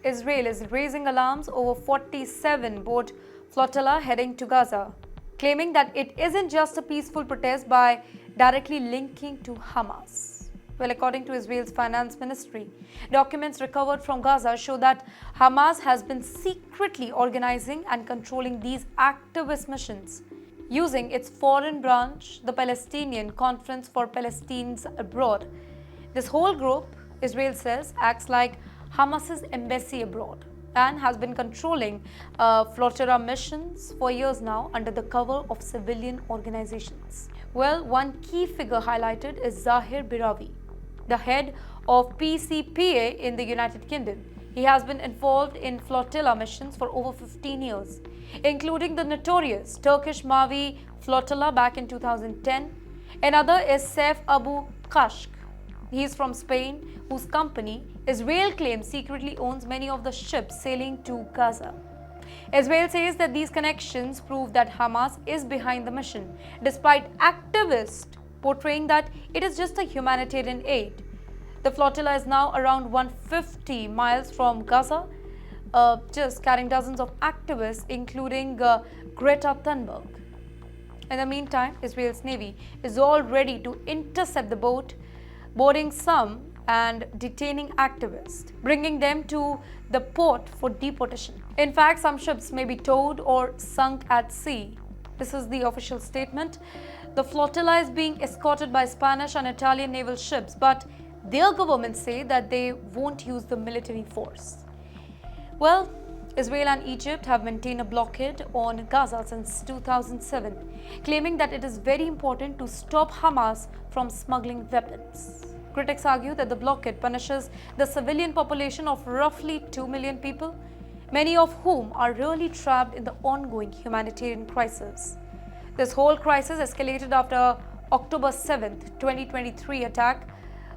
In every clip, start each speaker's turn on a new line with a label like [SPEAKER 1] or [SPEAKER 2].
[SPEAKER 1] Israel is raising alarms over 47 boat flotilla heading to Gaza, claiming that it isn't just a peaceful protest by directly linking to Hamas. Well, according to Israel's finance ministry, documents recovered from Gaza show that Hamas has been secretly organizing and controlling these activist missions using its foreign branch, the Palestinian Conference for Palestinians Abroad. This whole group, Israel says, acts like Hamas's embassy abroad and has been controlling flotilla missions for years now under the cover of civilian organizations. Well, one key figure highlighted is Zahir Birawi, the head of PCPA in the United Kingdom. He has been involved in flotilla missions for over 15 years, including the notorious Turkish Mavi flotilla back in 2010. Another is Saif Abu Kashk. He is from Spain, whose company, Israel claims, secretly owns many of the ships sailing to Gaza. Israel says that these connections prove that Hamas is behind the mission, despite activists portraying that it is just a humanitarian aid. The flotilla is now around 150 miles from Gaza, just carrying dozens of activists, including Greta Thunberg. In the meantime, Israel's Navy is all ready to intercept the boat, boarding some and detaining activists, bringing them to the port for deportation. In fact, some ships may be towed or sunk at sea. This is the official statement. The flotilla is being escorted by Spanish and Italian naval ships, but their governments say that they won't use the military force. Well, Israel and Egypt have maintained a blockade on Gaza since 2007, claiming that it is very important to stop Hamas from smuggling weapons. Critics argue that the blockade punishes the civilian population of roughly 2 million people, many of whom are really trapped in the ongoing humanitarian crisis. This whole crisis escalated after October 7th, 2023 attack,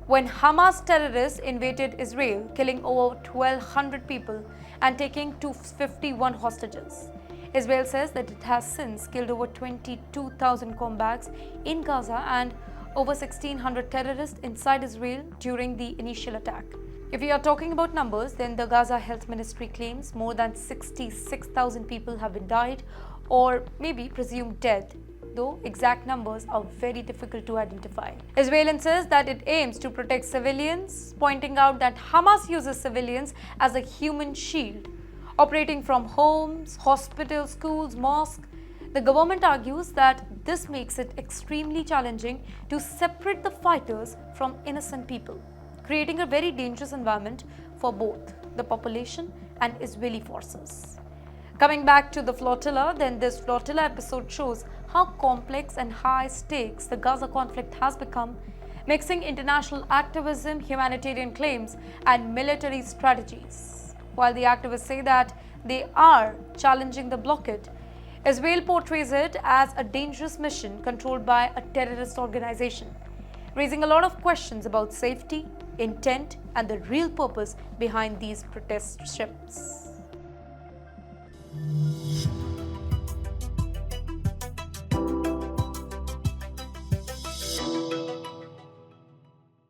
[SPEAKER 1] when Hamas terrorists invaded Israel, killing over 1,200 people and taking 251 hostages. Israel says that it has since killed over 22,000 combats in Gaza and over 1,600 terrorists inside Israel during the initial attack. If we are talking about numbers, then the Gaza Health Ministry claims more than 66,000 people have been died or maybe presumed dead, though exact numbers are very difficult to identify. Israel insists that it aims to protect civilians, pointing out that Hamas uses civilians as a human shield, operating from homes, hospitals, schools, mosques. The government argues that this makes it extremely challenging to separate the fighters from innocent people, creating a very dangerous environment for both the population and Israeli forces. Coming back to the flotilla, then this flotilla episode shows how complex and high stakes the Gaza conflict has become, mixing international activism, humanitarian claims, and military strategies. While the activists say that they are challenging the blockade, Israel portrays it as a dangerous mission controlled by a terrorist organization, raising a lot of questions about safety, intent, and the real purpose behind these protest ships.